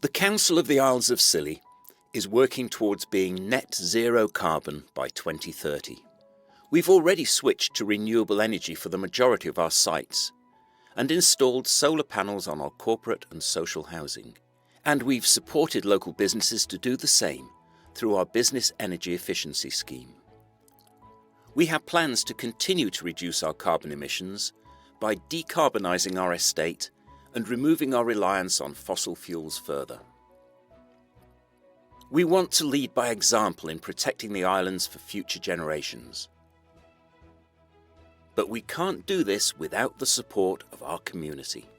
The Council of the Isles of Scilly is working towards being net zero carbon by 2030. We've already switched to renewable energy for the majority of our sites and installed solar panels on our corporate and social housing. And we've supported local businesses to do the same through our Business Energy Efficiency Scheme. We have plans to continue to reduce our carbon emissions by decarbonising our estate and removing our reliance on fossil fuels further. We want to lead by example in protecting the islands for future generations. But we can't do this without the support of our community.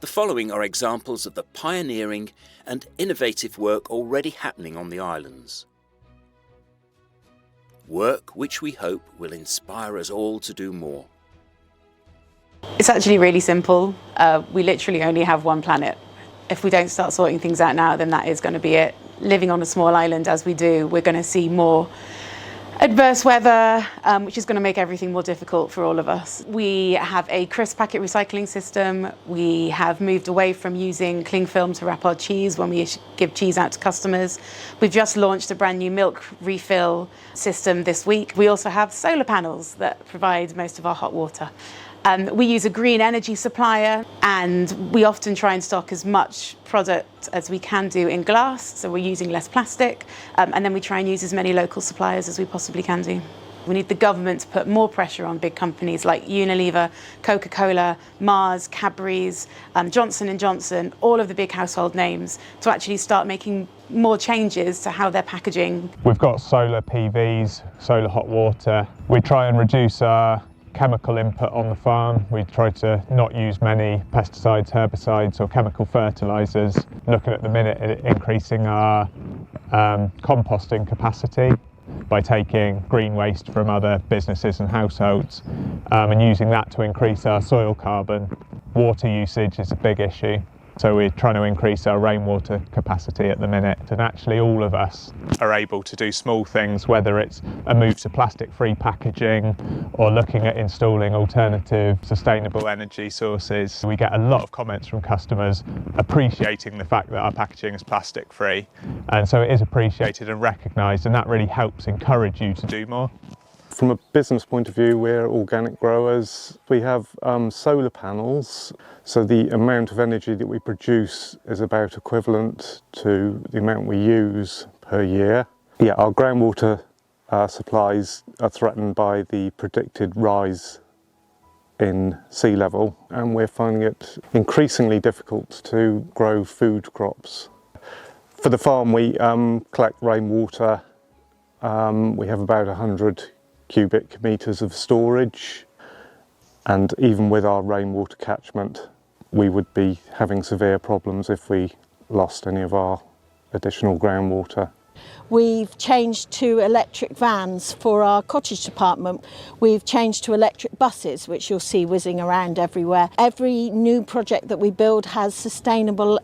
The following are examples of the pioneering and innovative work already happening on the islands. Work which we hope will inspire us all to do more. It's actually really simple. We literally only have one planet. If we don't start sorting things out now, then that is going to be it. Living on a small island as we do, we're going to see more adverse weather, which is going to make everything more difficult for all of us. We have a crisp packet recycling system. We have moved away from using cling film to wrap our cheese when we give cheese out to customers. We've just launched a brand new milk refill system this week. We also have solar panels that provide most of our hot water. We use a green energy supplier, and we often try and stock as much product as we can do in glass, so we're using less plastic, and then we try and use as many local suppliers as we possibly can do. We need the government to put more pressure on big companies like Unilever, Coca-Cola, Mars, Cadbury's, Johnson & Johnson, all of the big household names, to actually start making more changes to how they're packaging. We've got solar PVs, solar hot water. We try and reduce our chemical input on the farm. We try to not use many pesticides, herbicides or chemical fertilisers. Looking at the minute at increasing our composting capacity by taking green waste from other businesses and households and using that to increase our soil carbon. Water usage is a big issue. So we're trying to increase our rainwater capacity at the minute, and actually all of us are able to do small things, whether it's a move to plastic-free packaging or looking at installing alternative sustainable energy sources. We get a lot of comments from customers appreciating the fact that our packaging is plastic-free, and so it is appreciated and recognised, and that really helps encourage you to do more. From a business point of view, we're organic growers. We have solar panels, so the amount of energy that we produce is about equivalent to the amount we use per year. Yeah, our groundwater supplies are threatened by the predicted rise in sea level, and we're finding it increasingly difficult to grow food crops. For the farm, we collect rainwater. We have about 100 cubic metres of storage, and even with our rainwater catchment we would be having severe problems if we lost any of our additional groundwater. We've changed to electric vans for our cottage department. We've changed to electric buses, which you'll see whizzing around everywhere. Every new project that we build has sustainable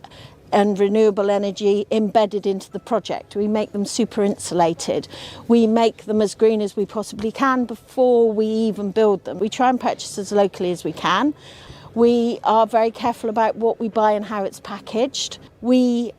and renewable energy embedded into the project. We make them super insulated. We make them as green as we possibly can before we even build them. We try and purchase as locally as we can. We are very careful about what we buy and how it's packaged. We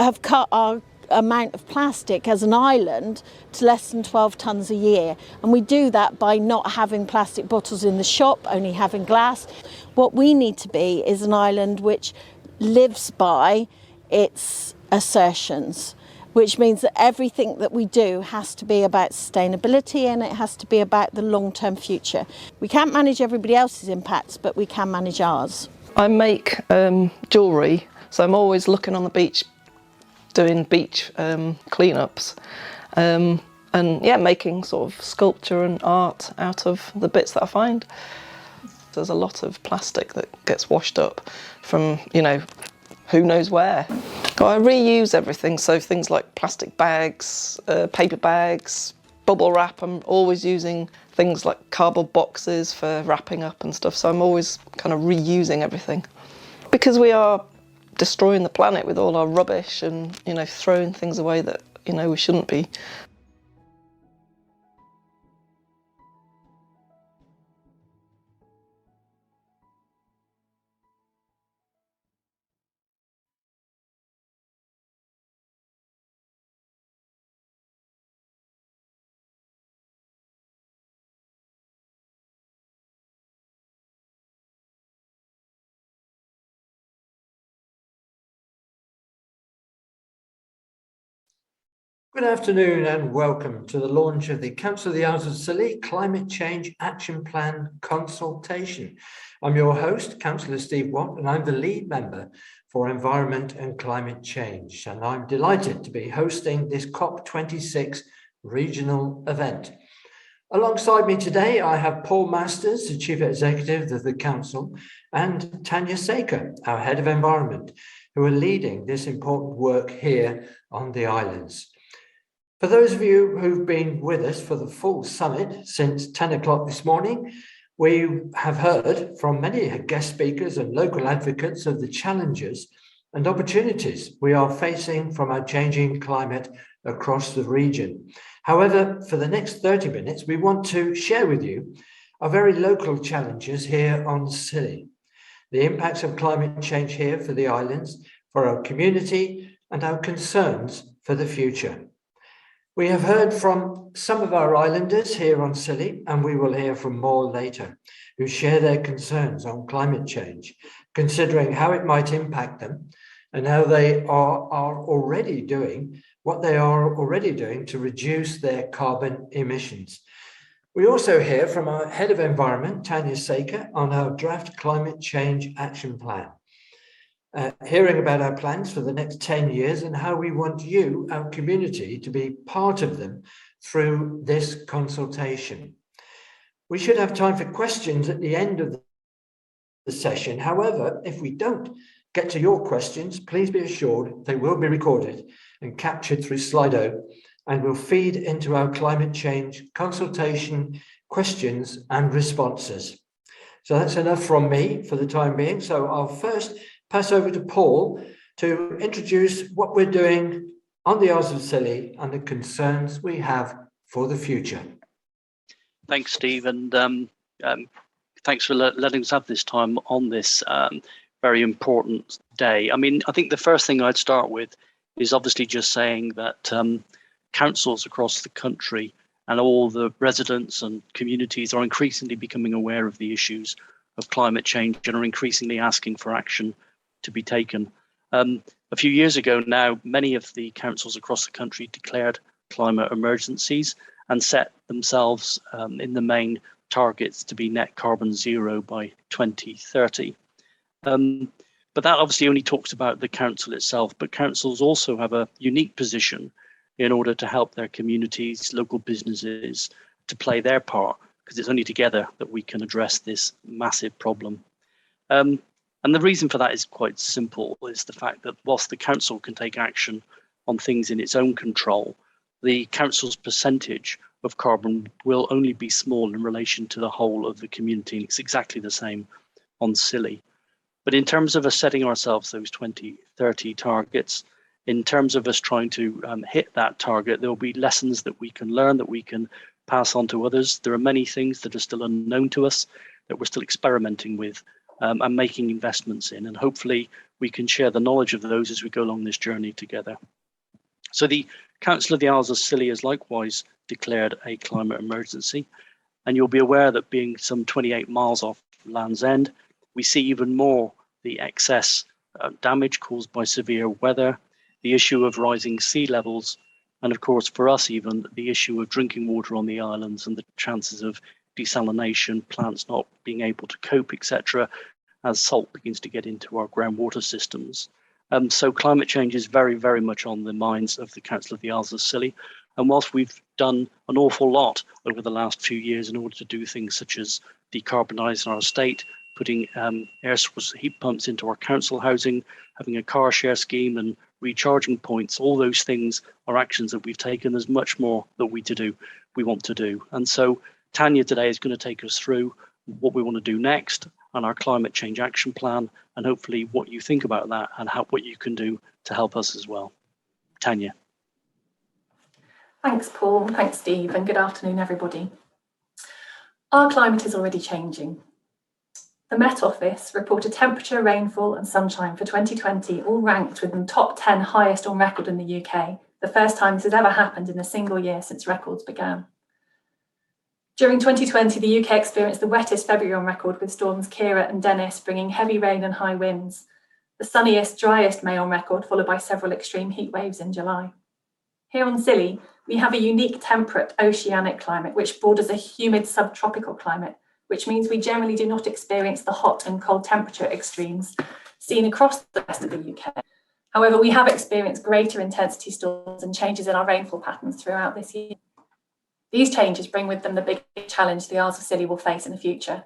have cut our amount of plastic as an island to less than 12 tonnes a year, and we do that by not having plastic bottles in the shop, only having glass. What we need to be is an island which lives by its assertions, which means that everything that we do has to be about sustainability, and it has to be about the long-term future. We can't manage everybody else's impacts, but we can manage ours. I make jewellery, so I'm always looking on the beach doing beach cleanups and yeah, making sort of sculpture and art out of the bits that I find. There's a lot of plastic that gets washed up from, you know, who knows where. I reuse everything, so things like plastic bags, paper bags, bubble wrap. I'm always using things like cardboard boxes for wrapping up and stuff, so I'm always kind of reusing everything. Because we are destroying the planet with all our rubbish and, you know, throwing things away that, you know, we shouldn't be. Good afternoon and welcome to the launch of the Council of the Isles of Scilly Climate Change Action Plan consultation. I'm your host, Councillor Steve Watt, and I'm the lead member for Environment and Climate Change. And I'm delighted to be hosting this COP26 regional event. Alongside me today, I have Paul Masters, the Chief Executive of the Council, and Tanya Saker, our Head of Environment, who are leading this important work here on the islands. For those of you who've been with us for the full summit since 10 o'clock this morning, we have heard from many guest speakers and local advocates of the challenges and opportunities we are facing from our changing climate across the region. However, for the next 30 minutes, we want to share with you our very local challenges here on Scilly, the impacts of climate change here for the islands, for our community, and our concerns for the future. We have heard from some of our islanders here on Scilly, and we will hear from more later, who share their concerns on climate change, considering how it might impact them and how they are already doing what they are already doing to reduce their carbon emissions. We also hear from our Head of Environment, Tanya Saker, on our draft Climate Change Action Plan. Hearing about our plans for the next 10 years and how we want you, our community, to be part of them through this consultation. We should have time for questions at the end of the session. However, if we don't get to your questions, please be assured they will be recorded and captured through Slido and will feed into our climate change consultation questions and responses. So that's enough from me for the time being. So I'll first pass over to Paul to introduce what we're doing on the Isles of Scilly and the concerns we have for the future. Thanks, Steve, and thanks for letting us have this time on this very important day. I mean, I think the first thing I'd start with is obviously just saying that councils across the country and all the residents and communities are increasingly becoming aware of the issues of climate change and are increasingly asking for action to be taken. A few years ago now, many of the councils across the country declared climate emergencies and set themselves in the main targets to be net carbon zero by 2030. But that obviously only talks about the council itself, but councils also have a unique position in order to help their communities, local businesses, to play their part, because it's only together that we can address this massive problem. And the reason for that is quite simple, is the fact that whilst the council can take action on things in its own control, the council's percentage of carbon will only be small in relation to the whole of the community. And it's exactly the same on Scilly. But in terms of us setting ourselves those 2030 targets, in terms of us trying to hit that target, there will be lessons that we can learn, that we can pass on to others. There are many things that are still unknown to us, that we're still experimenting with and making investments in. And hopefully we can share the knowledge of those as we go along this journey together. So the Council of the Isles of Scilly has likewise declared a climate emergency. And you'll be aware that being some 28 miles off Land's End, we see even more the excess damage caused by severe weather, the issue of rising sea levels, and of course for us even the issue of drinking water on the islands and the chances of desalination, plants not being able to cope, etc., as salt begins to get into our groundwater systems. So climate change is very, very much on the minds of the Council of the Isles of Scilly. And whilst we've done an awful lot over the last few years in order to do things such as decarbonising our estate, putting air source heat pumps into our council housing, having a car share scheme and recharging points, all those things are actions that we've taken. There's much more that we want to do. And so Tanya today is going to take us through what we want to do next and our climate change action plan, and hopefully what you think about that and what you can do to help us as well. Tanya. Thanks, Paul. Thanks, Steve, and good afternoon, everybody. Our climate is already changing. The Met Office reported temperature, rainfall and sunshine for 2020 all ranked within the top 10 highest on record in the UK, the first time this has ever happened in a single year since records began. During 2020, the UK experienced the wettest February on record, with storms Kira and Dennis bringing heavy rain and high winds, the sunniest, driest May on record, followed by several extreme heat waves in July. Here on Scilly, we have a unique temperate oceanic climate which borders a humid subtropical climate, which means we generally do not experience the hot and cold temperature extremes seen across the rest of the UK. However, we have experienced greater intensity storms and changes in our rainfall patterns throughout this year. These changes bring with them the big challenge the Isles of Scilly will face in the future,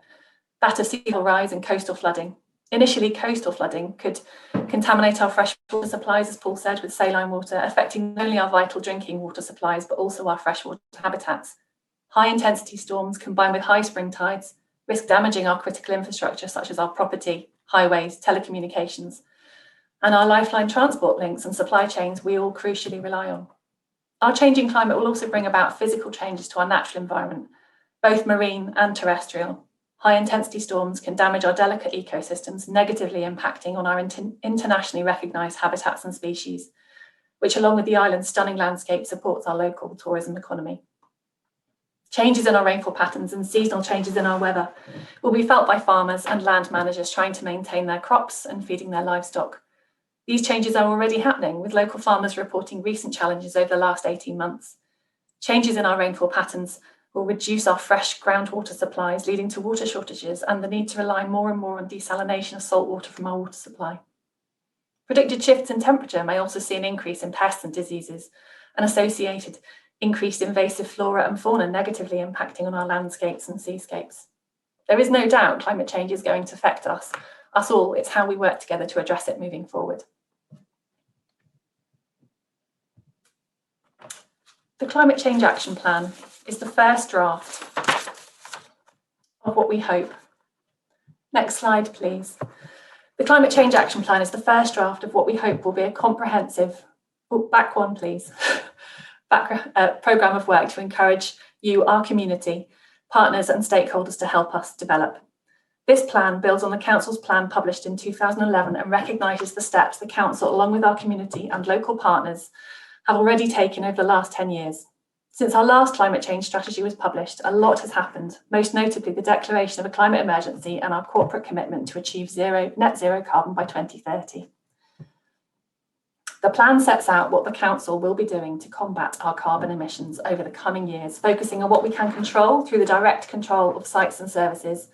that of sea level rise and coastal flooding. Initially, coastal flooding could contaminate our freshwater supplies, as Paul said, with saline water, affecting not only our vital drinking water supplies, but also our freshwater habitats. High intensity storms combined with high spring tides risk damaging our critical infrastructure, such as our property, highways, telecommunications, and our lifeline transport links and supply chains we all crucially rely on. Our changing climate will also bring about physical changes to our natural environment, both marine and terrestrial. High intensity storms can damage our delicate ecosystems, negatively impacting on our internationally recognised habitats and species, which along with the island's stunning landscape supports our local tourism economy. Changes in our rainfall patterns and seasonal changes in our weather will be felt by farmers and land managers trying to maintain their crops and feeding their livestock. These changes are already happening, with local farmers reporting recent challenges over the last 18 months. Changes in our rainfall patterns will reduce our fresh groundwater supplies, leading to water shortages and the need to rely more and more on desalination of salt water from our water supply. Predicted shifts in temperature may also see an increase in pests and diseases, and associated increased invasive flora and fauna negatively impacting on our landscapes and seascapes. There is no doubt climate change is going to affect us all. It's how we work together to address it moving forward. The Climate Change Action Plan is the first draft of what we hope. Next slide, please. The Climate Change Action Plan is the first draft of what we hope will be a comprehensive, back one please, programme of work to encourage you, our community, partners and stakeholders to help us develop. This plan builds on the Council's plan published in 2011 and recognises the steps the Council, along with our community and local partners, have already taken over the last 10 years. Since our last climate change strategy was published, a lot has happened, most notably the declaration of a climate emergency and our corporate commitment to achieve net zero carbon by 2030. The plan sets out what the Council will be doing to combat our carbon emissions over the coming years, focusing on what we can control through the direct control of sites and services,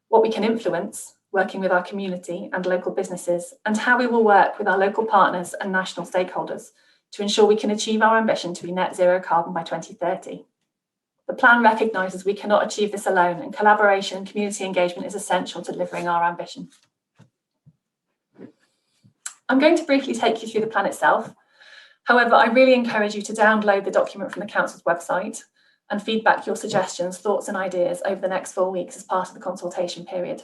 what we can influence, working with our community and local businesses, and how we will work with our local partners and national stakeholders to ensure we can achieve our ambition to be net zero carbon by 2030. The plan recognises we cannot achieve this alone, and collaboration and community engagement is essential to delivering our ambition. I'm going to briefly take you through the plan itself. However, I really encourage you to download the document from the Council's website and feedback your suggestions, thoughts and ideas over the next 4 weeks as part of the consultation period.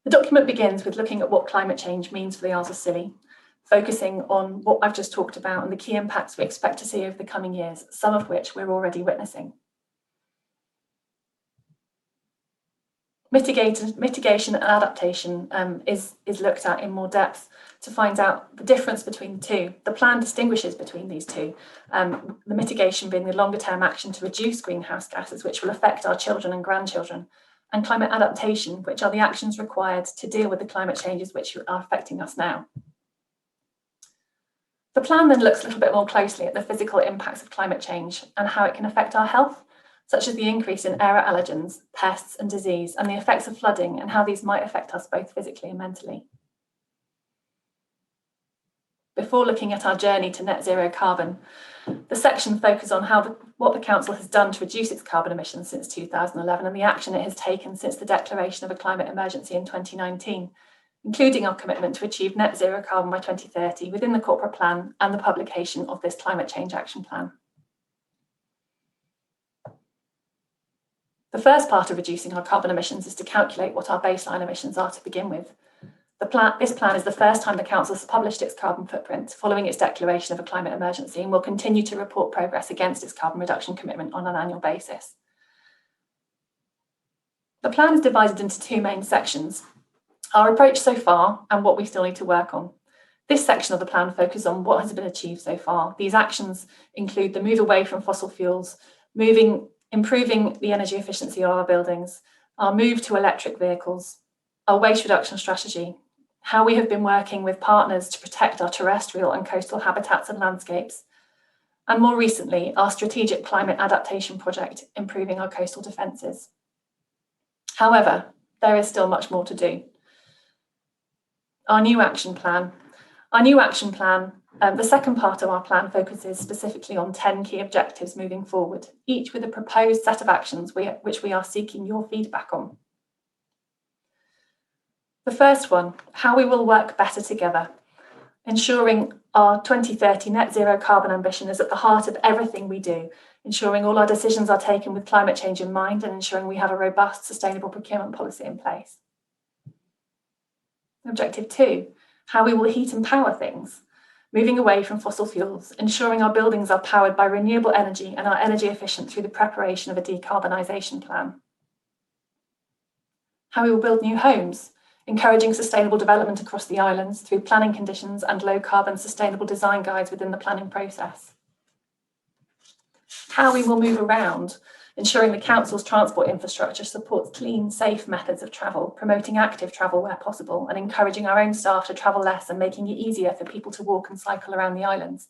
The document begins with looking at what climate change means for the Isles of Scilly, focusing on what I've just talked about and the key impacts we expect to see over the coming years, some of which we're already witnessing. Mitigation and adaptation is looked at in more depth to find out the difference between the two. The plan distinguishes between these two, the mitigation being the longer term action to reduce greenhouse gases, which will affect our children and grandchildren, and climate adaptation, which are the actions required to deal with the climate changes which are affecting us now. The plan then looks a little bit more closely at the physical impacts of climate change and how it can affect our health, such as the increase in air allergens, pests and disease, and the effects of flooding and how these might affect us both physically and mentally. Before looking at our journey to net zero carbon, the section focuses on what the Council has done to reduce its carbon emissions since 2011 and the action it has taken since the declaration of a climate emergency in 2019, including our commitment to achieve net zero carbon by 2030 within the corporate plan and the publication of this Climate Change Action Plan. The first part of reducing our carbon emissions is to calculate what our baseline emissions are to begin with. This plan is the first time the Council has published its carbon footprint following its declaration of a climate emergency and will continue to report progress against its carbon reduction commitment on an annual basis. The plan is divided into two main sections: our approach so far and what we still need to work on. This section of the plan focuses on what has been achieved so far. These actions include the move away from fossil fuels, improving the energy efficiency of our buildings, our move to electric vehicles, our waste reduction strategy, how we have been working with partners to protect our terrestrial and coastal habitats and landscapes, and more recently, our strategic climate adaptation project, improving our coastal defences. However, there is still much more to do. Our new action plan, the second part of our plan focuses specifically on 10 key objectives moving forward, each with a proposed set of actions which we are seeking your feedback on. The first one, how we will work better together, ensuring our 2030 net zero carbon ambition is at the heart of everything we do, ensuring all our decisions are taken with climate change in mind and ensuring we have a robust, sustainable procurement policy in place. Objective 2, how we will heat and power things, moving away from fossil fuels, ensuring our buildings are powered by renewable energy and are energy efficient through the preparation of a decarbonisation plan. How we will build new homes, encouraging sustainable development across the islands through planning conditions and low carbon sustainable design guides within the planning process. How we will move around, ensuring the council's transport infrastructure supports clean, safe methods of travel, promoting active travel where possible and encouraging our own staff to travel less and making it easier for people to walk and cycle around the islands.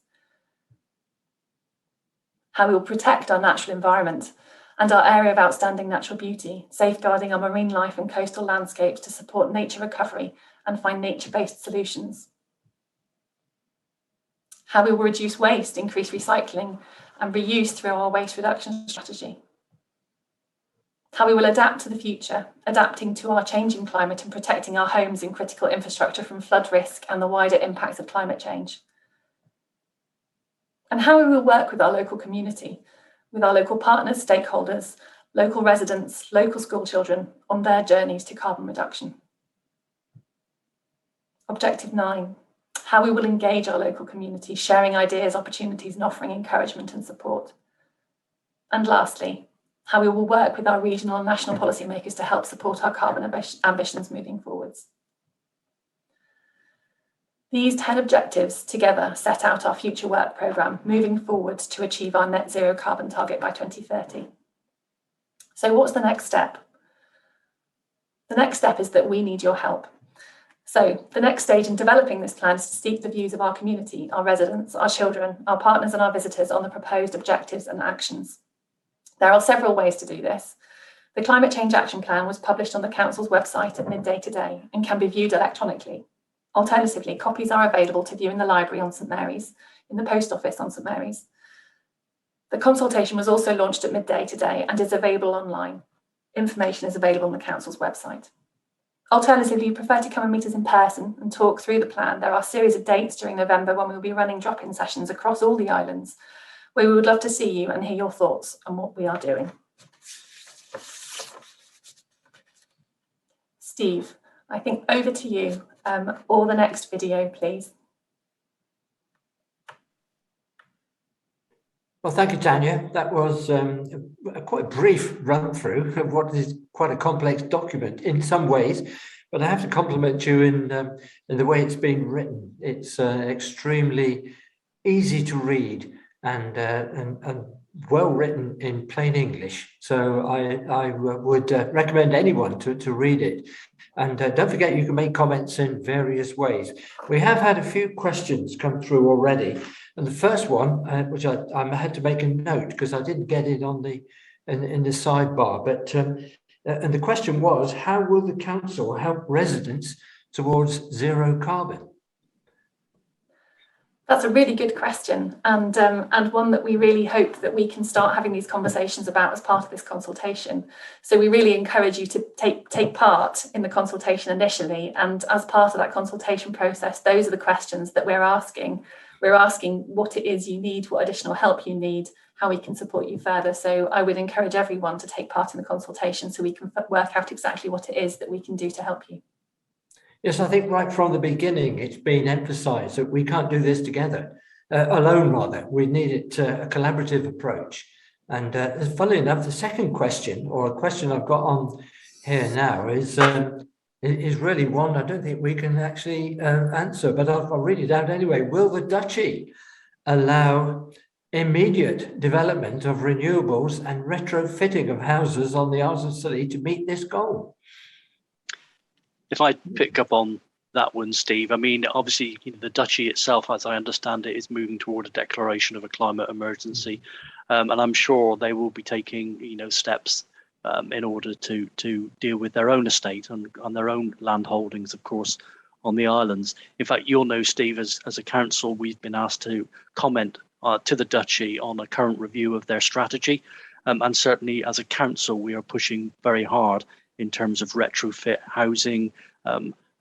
How we will protect our natural environment and our area of outstanding natural beauty, safeguarding our marine life and coastal landscapes to support nature recovery and find nature-based solutions. How we will reduce waste, increase recycling and reuse through our waste reduction strategy. How we will adapt to the future, adapting to our changing climate and protecting our homes and critical infrastructure from flood risk and the wider impacts of climate change. And how we will work with our local community, with our local partners, stakeholders, local residents, local school children on their journeys to carbon reduction. Objective 9, how we will engage our local community, sharing ideas, opportunities and offering encouragement and support. And lastly, how we will work with our regional and national policymakers to help support our carbon ambitions moving forwards. These 10 objectives together set out our future work programme moving forward to achieve our net zero carbon target by 2030. So what's the next step? The next step is that we need your help. So the next stage in developing this plan is to seek the views of our community, our residents, our children, our partners and our visitors on the proposed objectives and actions. There are several ways to do this. The Climate Change Action Plan was published on the Council's website at midday today and can be viewed electronically. Alternatively, copies are available to view in the library on St Mary's, in the post office on St Mary's. The consultation was also launched at midday today and is available online. Information is available on the Council's website. Alternatively, if you prefer to come and meet us in person and talk through the plan, there are a series of dates during November when we'll be running drop-in sessions across all the islands, where we would love to see you and hear your thoughts on what we are doing. Steve, I think over to you, or the next video, please. Well, thank you, Tanya. That was quite a brief run through of what is quite a complex document in some ways, but I have to compliment you in the way it's been written. It's extremely easy to read and well written in plain English. So I would recommend anyone to read it. And don't forget, you can make comments in various ways. We have had a few questions come through already. And the first one, which I had to make a note because I didn't get it on in the sidebar, but and the question was, how will the council help residents towards zero carbon? That's a really good question, and one that we really hope that we can start having these conversations about as part of this consultation. So we really encourage you to take part in the consultation initially, and as part of that consultation process, those are the questions that we're asking. We're asking what it is you need, what additional help you need, how we can support you further. So I would encourage everyone to take part in the consultation so we can work out exactly what it is that we can do to help you. Yes, I think right from the beginning, it's been emphasised that we can't do this together, alone rather. We need a collaborative approach. And funnily enough, the second question, or a question I've got on here now, is really one I don't think we can actually answer, but I'll read it out anyway. Will the Duchy allow immediate development of renewables and retrofitting of houses on the Isles of Scilly to meet this goal? If I pick up on that one, Steve. I mean, obviously, the Duchy itself, as I understand it, is moving toward a declaration of a climate emergency, and I'm sure they will be taking, steps in order to deal with their own estate and their own land holdings, of course, on the islands. In fact, you'll know, Steve, as a council, we've been asked to comment to the Duchy on a current review of their strategy, and certainly as a council, we are pushing very hard in terms of retrofit housing,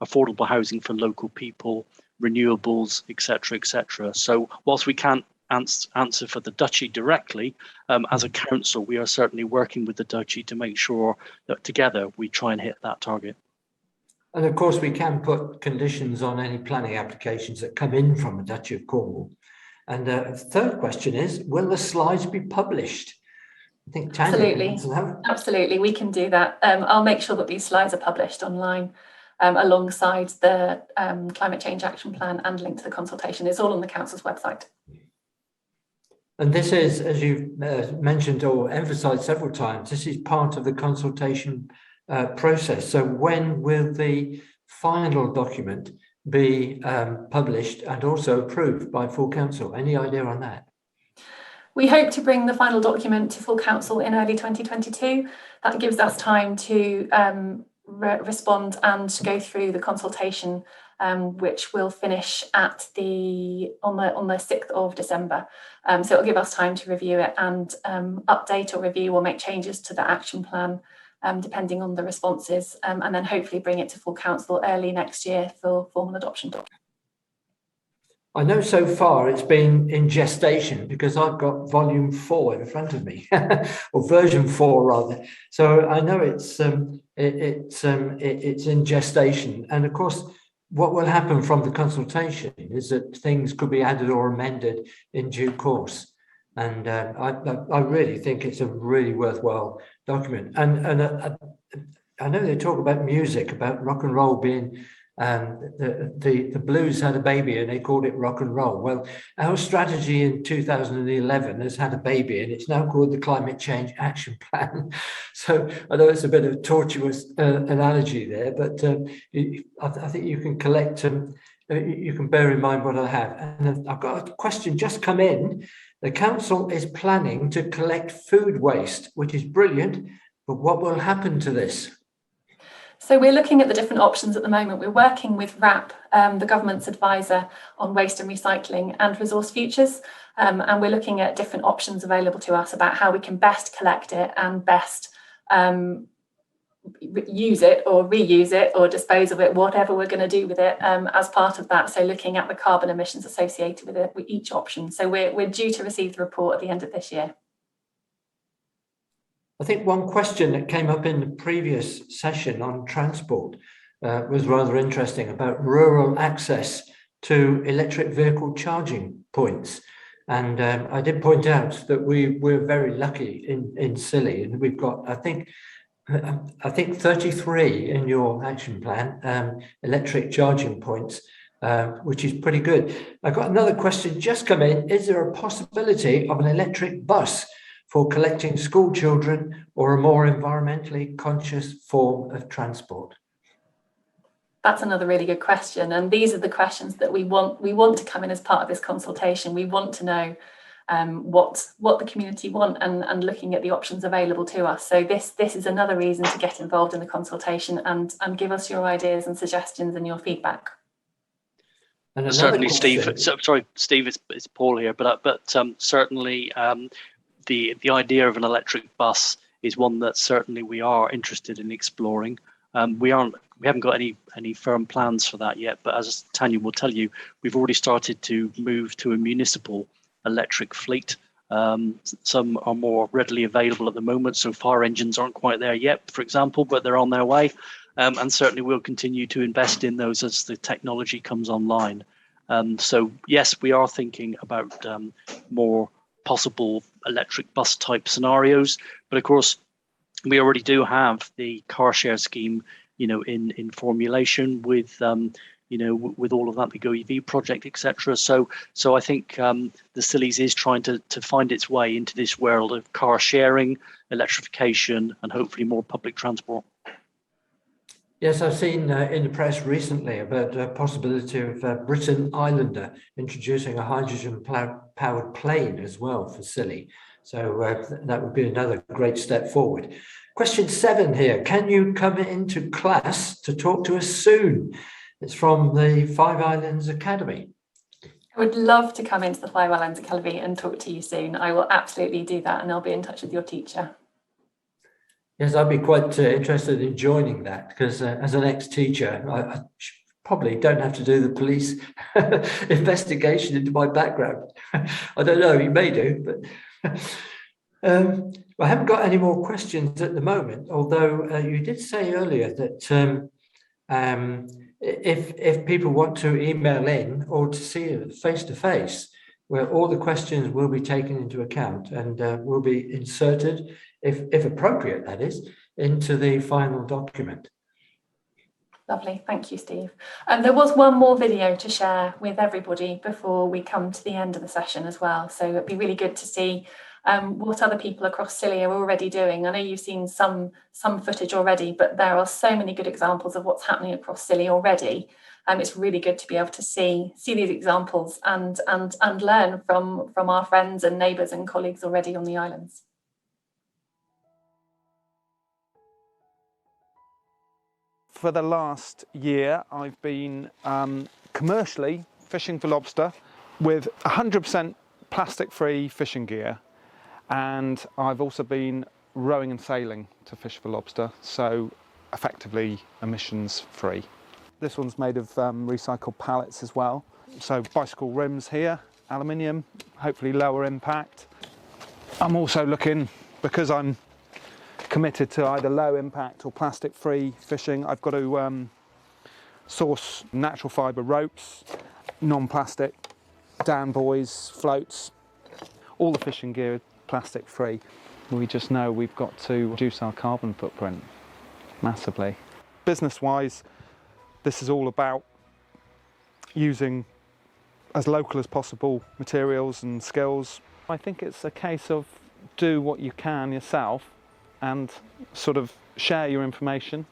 affordable housing for local people, renewables, etc., etc. So whilst we can't answer for the Duchy directly, as a council, we are certainly working with the Duchy to make sure that together we try and hit that target. And of course, we can put conditions on any planning applications that come in from the Duchy of Cornwall. And the third question is, will the slides be published? I think Tanya. Absolutely, we can do that. I'll make sure that these slides are published online alongside the Climate Change Action Plan and linked to the consultation. It's all on the council's website. And this is, as you've mentioned or emphasised several times, this is part of the consultation process. So when will the final document be published and also approved by full council? Any idea on that? We hope to bring the final document to full council in early 2022. That gives us time to respond and go through the consultation, which will finish on the 6th of December. So it'll give us time to review it and update or review or make changes to the action plan, depending on the responses, and then hopefully bring it to full council early next year for formal adoption. I know so far it's been in gestation because I've got volume 4 in front of me, or version 4 rather. So I know it's in gestation, and of course, what will happen from the consultation is that things could be added or amended in due course. And I really think it's a really worthwhile document. And I know they talk about music, about rock and roll being. The blues had a baby and they called it rock and roll. Well, our strategy in 2011 has had a baby and it's now called the Climate Change Action Plan. So I know it's a bit of a tortuous analogy there, but I think you can collect you can bear in mind what I have. And I've got a question just come in. The council is planning to collect food waste, which is brilliant, but what will happen to this? So we're looking at the different options at the moment. We're working with RAP, the government's advisor on waste and recycling and resource futures. And we're looking at different options available to us about how we can best collect it and best use it or reuse it or dispose of it, whatever we're going to do with it as part of that. So looking at the carbon emissions associated with it, with each option. So we're due to receive the report at the end of this year. I think one question that came up in the previous session on transport was rather interesting about rural access to electric vehicle charging points. And I did point out that we're very lucky in Scilly, and we've got, I think 33 in your action plan, electric charging points, which is pretty good. I got another question just come in. Is there a possibility of an electric bus for collecting school children or a more environmentally conscious form of transport? That's another really good question. And these are the questions that we want to come in as part of this consultation. We want to know what the community want and looking at the options available to us. So this is another reason to get involved in the consultation and give us your ideas and suggestions and your feedback. And certainly, Steve. Sorry, Steve. It's Paul here, but certainly. The idea of an electric bus is one that certainly we are interested in exploring. We haven't got any firm plans for that yet, but as Tanya will tell you, we've already started to move to a municipal electric fleet. Some are more readily available at the moment, so fire engines aren't quite there yet, for example, but they're on their way. And certainly we'll continue to invest in those as the technology comes online. So yes, we are thinking about more possible electric bus type scenarios, but of course we already do have the car share scheme, in formulation with with all of that, the Go EV project, etc. So I think the Scilly's is trying to find its way into this world of car sharing, electrification, and hopefully more public transport. Yes, I've seen in the press recently about the possibility of Britain Islander introducing a hydrogen-powered plane as well for Scilly. So that would be another great step forward. Question 7 here. Can you come into class to talk to us soon? It's from the Five Islands Academy. I would love to come into the Five Islands Academy and talk to you soon. I will absolutely do that, and I'll be in touch with your teacher. Yes, I'd be quite interested in joining that, because as an ex-teacher, I probably don't have to do the police investigation into my background. I don't know, you may do, but I haven't got any more questions at the moment, although you did say earlier that if people want to email in or to see it face-to-face, where all the questions will be taken into account and will be inserted, if appropriate, that is, into the final document. Lovely, thank you, Steve. There was one more video to share with everybody before we come to the end of the session as well. So it'd be really good to see what other people across Scilly are already doing. I know you've seen some footage already, but there are so many good examples of what's happening across Scilly already. It's really good to be able to see these examples and learn from our friends and neighbours and colleagues already on the islands. For the last year, I've been commercially fishing for lobster with 100% plastic-free fishing gear, and I've also been rowing and sailing to fish for lobster, so effectively emissions-free. This one's made of recycled pallets as well, so bicycle rims here, aluminium, hopefully lower impact. I'm also looking, because I'm committed to either low impact or plastic free fishing, I've got to source natural fibre ropes, non-plastic, down buoys, floats, all the fishing gear plastic free. We just know we've got to reduce our carbon footprint massively. Business wise, this is all about using as local as possible materials and skills. I think it's a case of do what you can yourself and sort of share your information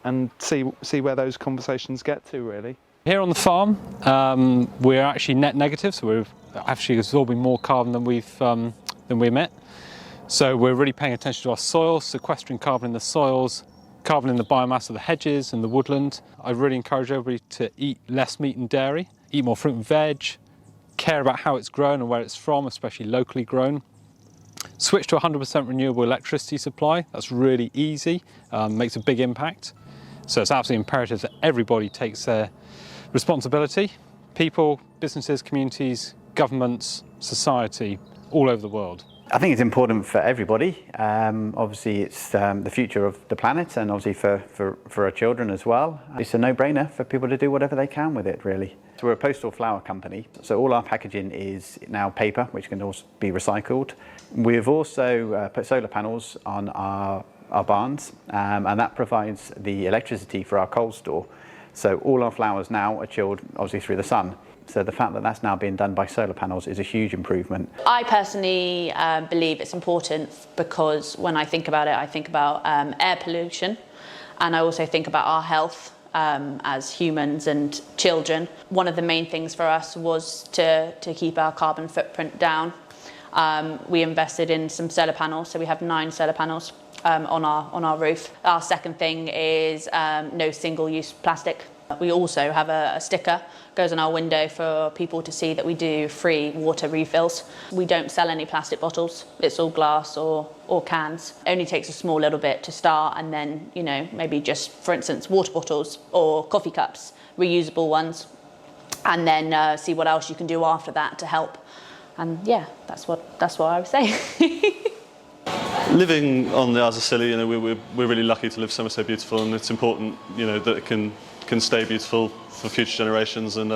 and see where those conversations get to, really. Here on the farm, we're actually net negative, so we're actually absorbing more carbon than we emit. So we're really paying attention to our soils, sequestering carbon in the soils, carbon in the biomass of the hedges and the woodland. I really encourage everybody to eat less meat and dairy, eat more fruit and veg, care about how it's grown and where it's from, especially locally grown. Switch to 100% renewable electricity supply. That's really easy, makes a big impact. So it's absolutely imperative that everybody takes their responsibility. People, businesses, communities, governments, society, all over the world. I think it's important for everybody. Obviously it's the future of the planet, and obviously for our children as well. It's a no-brainer for people to do whatever they can with it, really. So we're a postal flower company, so all our packaging is now paper, which can also be recycled. We've also put solar panels on our barns, and that provides the electricity for our cold store. So all our flowers now are chilled, obviously, through the sun. So the fact that that's now being done by solar panels is a huge improvement. I personally believe it's important because when I think about it, I think about air pollution, and I also think about our health as humans and children. One of the main things for us was to keep our carbon footprint down. We invested in some solar panels, so we have 9 solar panels on our roof. Our second thing is no single-use plastic. We also have a sticker goes on our window for people to see that we do free water refills. We don't sell any plastic bottles. It's all glass or cans. It only takes a small little bit to start, and then, you know, maybe just, for instance, water bottles or coffee cups, reusable ones, and then see what else you can do after that to help. And yeah, that's what I would say. Living on the Isles of Scilly, you know, we're really lucky to live somewhere so beautiful, and it's important, you know, that it can stay beautiful for future generations, and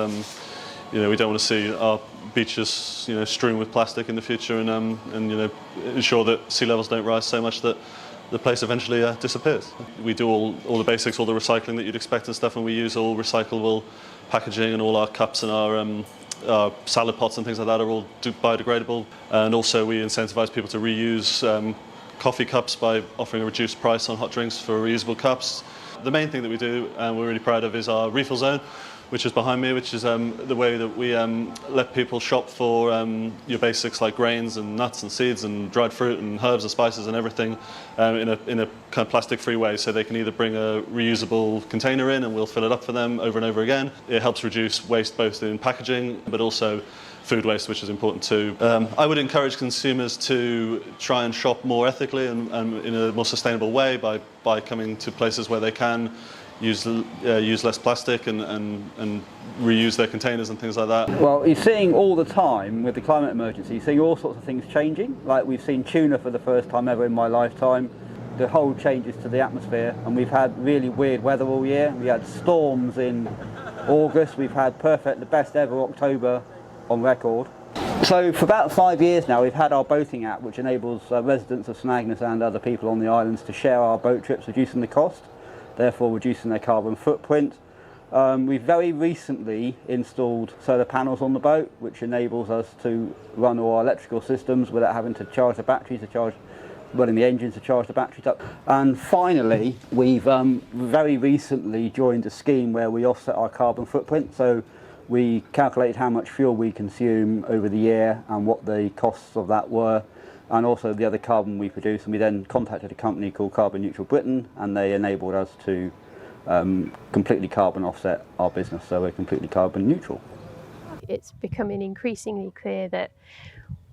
you know, we don't want to see our beaches, you know, strewn with plastic in the future, and you know, ensure that sea levels don't rise so much that the place eventually disappears. We do all the basics, all the recycling that you'd expect and stuff, and we use all recyclable packaging, and all our cups and our salad pots and things like that are all biodegradable. And also we incentivise people to reuse coffee cups by offering a reduced price on hot drinks for reusable cups. The main thing that we do, and we're really proud of, is our refill zone, which is behind me, which is the way that we let people shop for your basics like grains and nuts and seeds and dried fruit and herbs and spices and everything in a kind of plastic-free way, so they can either bring a reusable container in and we'll fill it up for them over and over again. It helps reduce waste both in packaging but also food waste, which is important too. I would encourage consumers to try and shop more ethically and in a more sustainable way by coming to places where they can use less plastic and reuse their containers and things like that. Well, you're seeing all the time with the climate emergency, you're seeing all sorts of things changing. Like we've seen tuna for the first time ever in my lifetime. The whole changes to the atmosphere, and we've had really weird weather all year. We had storms in August, we've had the best ever October on record. So for about 5 years now we've had our boating app, which enables residents of Snagness and other people on the islands to share our boat trips, reducing the cost, therefore reducing their carbon footprint. We've very recently installed solar panels on the boat, which enables us to run all our electrical systems without having to charge the batteries, running the engines to charge the batteries up. And finally, we've very recently joined a scheme where we offset our carbon footprint. So we calculated how much fuel we consume over the year and what the costs of that were, and also the other carbon we produce, and we then contacted a company called Carbon Neutral Britain, and they enabled us to completely carbon offset our business, so we're completely carbon neutral. It's becoming increasingly clear that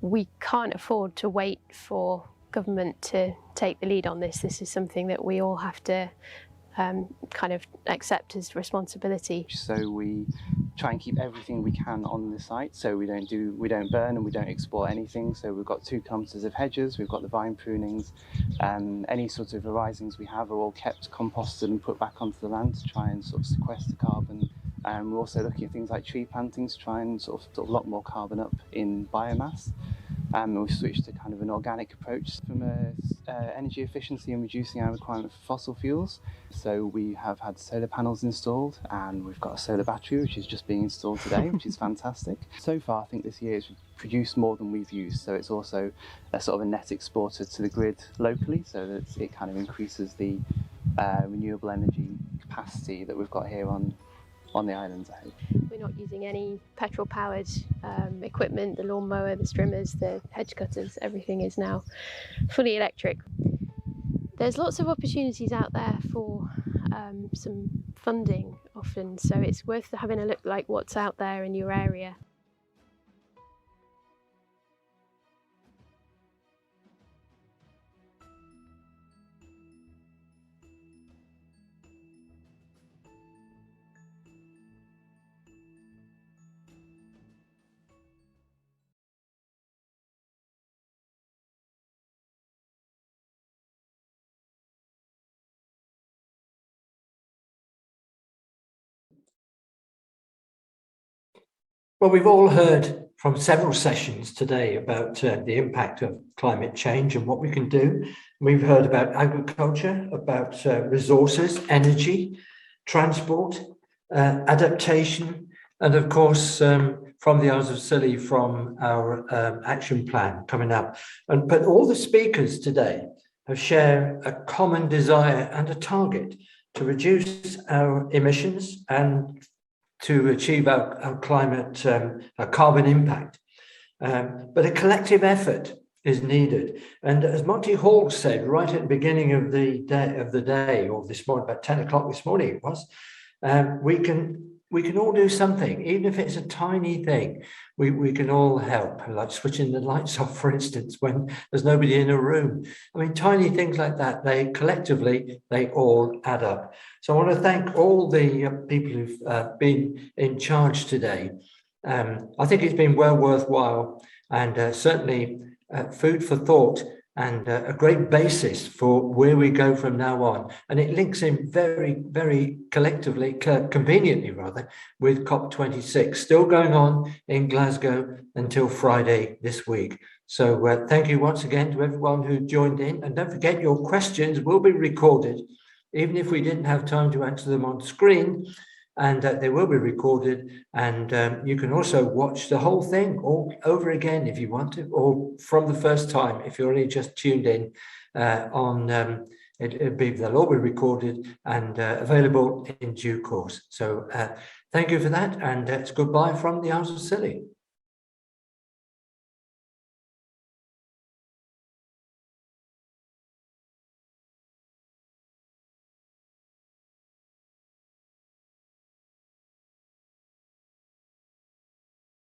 we can't afford to wait for government to take the lead on this. This is something that we all have to kind of accept as responsibility. So we try and keep everything we can on the site, so we don't burn and we don't export anything. So we've got 2 kilometres of hedges, we've got the vine prunings, any sort of arisings we have are all kept composted and put back onto the land to try and sort of sequester carbon. We're also looking at things like tree planting to try and sort of lock more carbon up in biomass. We've switched to kind of an organic approach from energy efficiency and reducing our requirement for fossil fuels. So we have had solar panels installed, and we've got a solar battery which is just being installed today, which is fantastic. So far I think this year it's produced more than we've used, so it's also a sort of a net exporter to the grid locally, so that it kind of increases the renewable energy capacity that we've got here on the islands, I hope. We're not using any petrol-powered equipment, the lawnmower, the strimmers, the hedge cutters, everything is now fully electric. There's lots of opportunities out there for some funding often, so it's worth having a look like what's out there in your area. Well, we've all heard from several sessions today about the impact of climate change and what we can do. We've heard about agriculture, about resources, energy, transport, adaptation, and of course, from the Isles of Scilly, from our action plan coming up. But all the speakers today have shared a common desire and a target to reduce our emissions and to achieve our climate, our carbon impact. But a collective effort is needed. And as Monty Hall said right at the beginning of the day, or this morning, about 10 o'clock this morning it was, we can all do something, even if it's a tiny thing. We can all help, like switching the lights off, for instance, when there's nobody in a room. I mean, tiny things like that, they collectively all add up. So I want to thank all the people who've been in charge today. I think it's been well worthwhile, and certainly food for thought, and a great basis for where we go from now on. And it links in very, very collectively, conveniently rather, with COP26, still going on in Glasgow until Friday this week. So thank you once again to everyone who joined in. And don't forget, your questions will be recorded, even if we didn't have time to answer them on screen. And they will be recorded, and you can also watch the whole thing all over again if you want to, or from the first time if you're only just tuned in on they'll all be recorded and available in due course. So thank you for that, and it's goodbye from the Isles of Scilly.